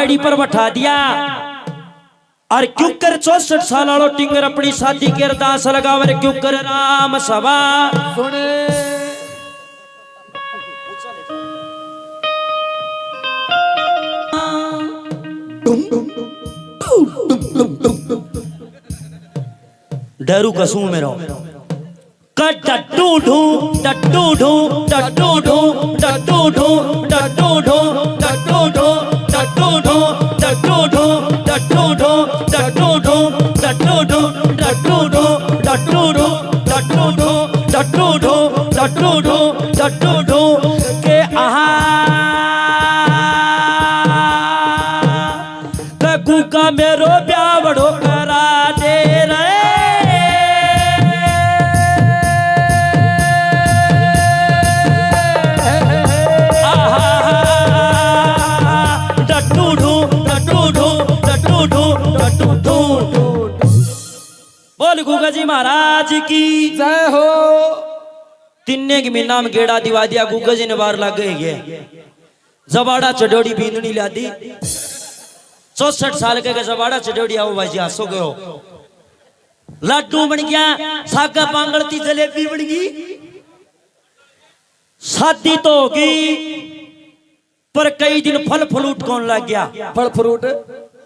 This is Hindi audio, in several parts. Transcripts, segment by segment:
बैड़ी पर बैठा दिया और क्यों कर 64 साल वालों टिंगर अपनी शादी के अरदास लगावर क्यों कर राम सभा सुने डरू कसू मेरो डट्टू ढू डट्टू ढू डट्टू ढू डट्टू ढू डट्टू ढू डट्टू ढू डट्टू ढू डट्टू ढू डट्टू ढू डट्टू ढू डट्टू ढू डट्टू ढू डट्टू ढू डट्टू ढू डट्टू ढू डट्टू ढू डट्टू ढू के आहा ककू का मेरो ब्यावड़ो करा दे रे बोल गुगा जी महाराज की जय हो। तिन्ने की मीना में गेड़ा दिवा दिया गुगा जी ने बार लग गए जबाड़ा चडोड़ी बींदनी ला दी 64 साल के जबाड़ा चडोड़ी आओ भाई जी हंसो गयो लड्डू बन गया सागा पांगड़ती जलेबी बन गई शादी तो होगी पर कई दिन फल फ्रूट कौन लग गया फल फ्रूट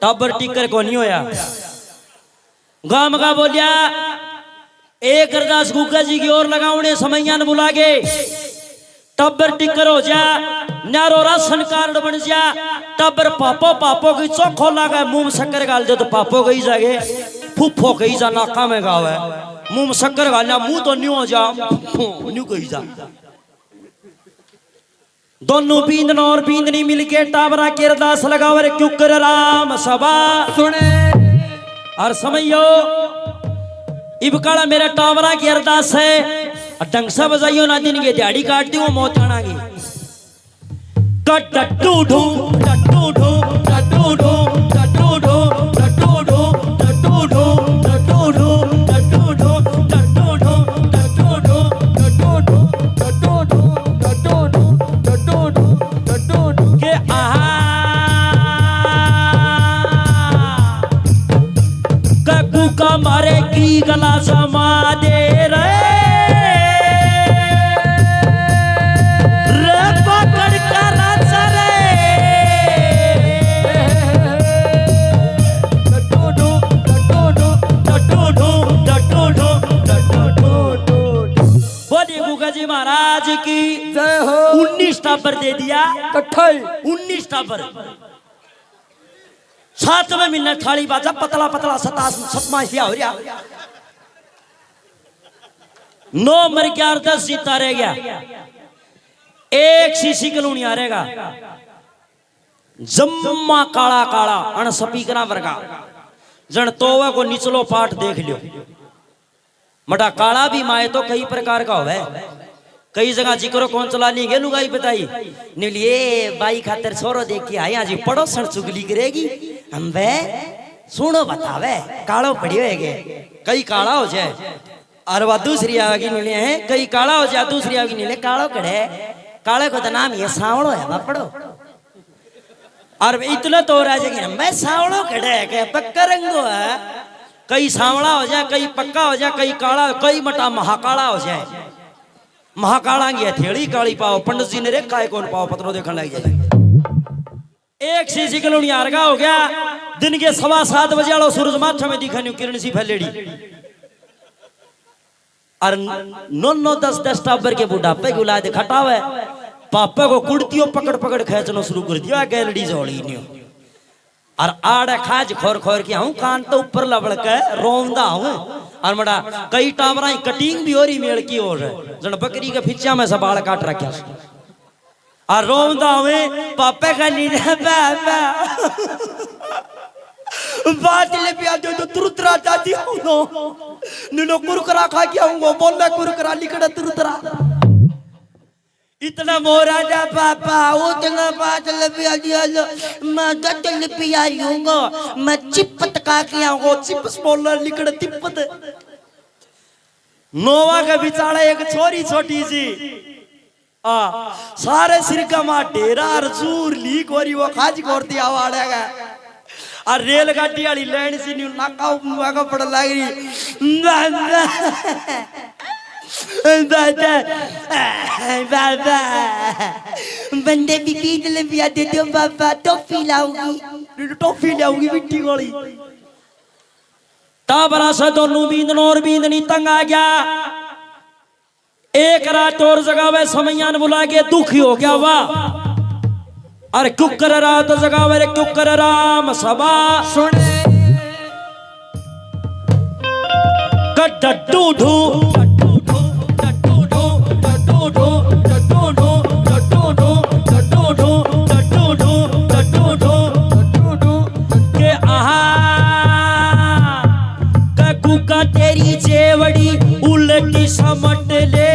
टाबर टिकर को नहीं होया गांव का बोलिया एक अरदास गुगा जी की ओर लगावने समैयान बुला गए टब्बर टिकर हो जा नारो राशन कार्ड बन जा टब्बर पापो पापो की चोखो लगा मुंह में शक्कर गाल दे तो पापो गई जागे फूफो गई जा नाका में गाव है मुंह में शक्कर गालना मुंह तो न्यू हो जा न्यू गई जा दोनों बींदन और बींदनी मिलके टाबरा के अरदास लगावर क्यों कर राम सभा सुने और समझो इबकाड़ा मेरा टावरा की अरदास है डंगसा बजाइयो ना दिन के दिहाड़ी काट दी वो मौत आना की डट्टू ढू डट्टू ढू डट्टू ढू डट्टू ढू डट्टू ढू डट्टू ढू डट्टू ढू डट्टू ढू डट्टू ढू डट्टू ढू डट्टू ढू डट्टू ढू डट्टू ढू डट्टू ढू डट्टू ढू के आहा ककू का मारे की गला समा दे रे पकड़ कर बोलिए गुगा जी महाराज की जय हो। 19 टापर दे दिया कट्ठाई 19 टापर 7वें महीने थाली बाजा पतला पतला सतमा हिया हो रहा 9 मर गया 10 जीता रह गया एक सीसी कलूनी आ रहेगा जम्मा काला काला अण सपीकरा वर्गा जन तोवा को निचलो पाठ देख लियो मटा काला भी माए तो कई प्रकार का होवे कई जगह जिक्रो कौन चला ली गे लुगाई बताई निलिए बाई खातर छोरो देख के आया जी पड़ोसन चुगली करेगी हम वे सुनो बतावे कालो पड़ियो है कई काला हो जाए और वह दूसरी आगे नीले है कई काला हो जाए दूसरी आगे नीले कालो कड़े काले को तो नाम ये सावड़ो है बापड़ो और इतना तो रह जाएगी मैं सावड़ो कड़े के पक्का रंगो है कई सावड़ा हो जाए कई पक्का हो जाए कई काला कई मटा महाकाला हो जाए महाकाला की हथेली काली पाओ पंडित जी ने रेखा है कौन पाओ पत्रों देखने लग जाए एक सीसी कलोनी आरगा हो गया दिन के 7:15 बजे वालों सूरज माथा में दिखा नहीं किरण सी फैलेड़ी और 9 10 टाबर के बुढ़ापे की औलाद खटावे पापा को कुर्तियों पकड़ पकड़ खींचना शुरू कर दिया गैलरी जोड़ी नहीं और आड़े खाज खोर खोर के हूँ कान तो ऊपर लबड़ के रोंदा हूँ और मड़ा कई टावरा कटिंग भी हो रही मेड़ की ओर जन बकरी के फिच्चा में सब बाल काट रखा और रोंदा हुए पापे का नीचे बात ले पिया दो तो तुरतरा जाती हूँ नो कुरकुरा खा के आऊंगा बोलना कुरकुरा लिखड़ा तुरतरा इतना मोरा जा पापा उतना बात ले पिया दिया मैं गट ले पिया आऊंगा मैं चिपत का के आऊंगा चिप्स बोलना लिखड़ा तिप्पत नोवा के बिचारा एक छोरी छोटी सी सारे सिर का मां डेरा और जूर लीक हो रही वो खाज करती आवाड़ेगा और रेलगाड़ी वाली लाइन से न्यू नाका मुआका पड़ लग रही बाबा बंदे भी पीट ले पिया दे दो बाबा टॉफी लाऊंगी मिट्टी गोली ताबरा से दोनों बींदनों और बींदनी तंग आ गया एक रात और जगावे समयान बुला के दुखी हो गया वाह अरे क्यों कर रात जगावे रे क्यों कर राम सभा सुने कट्टू ढू तेरी जेवड़ी उलटी समट ले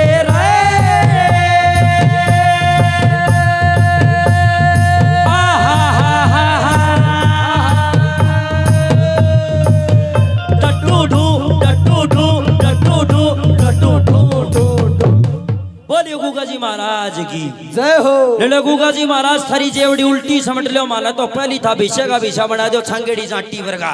बोलिए गुगा जी महाराज की जय हो। ले गुगा जी महाराज थारी जेवड़ी उल्टी समट लो माला तो पहली था भिषे का भिषा बना दो छंगेड़ी जाटी वर्गा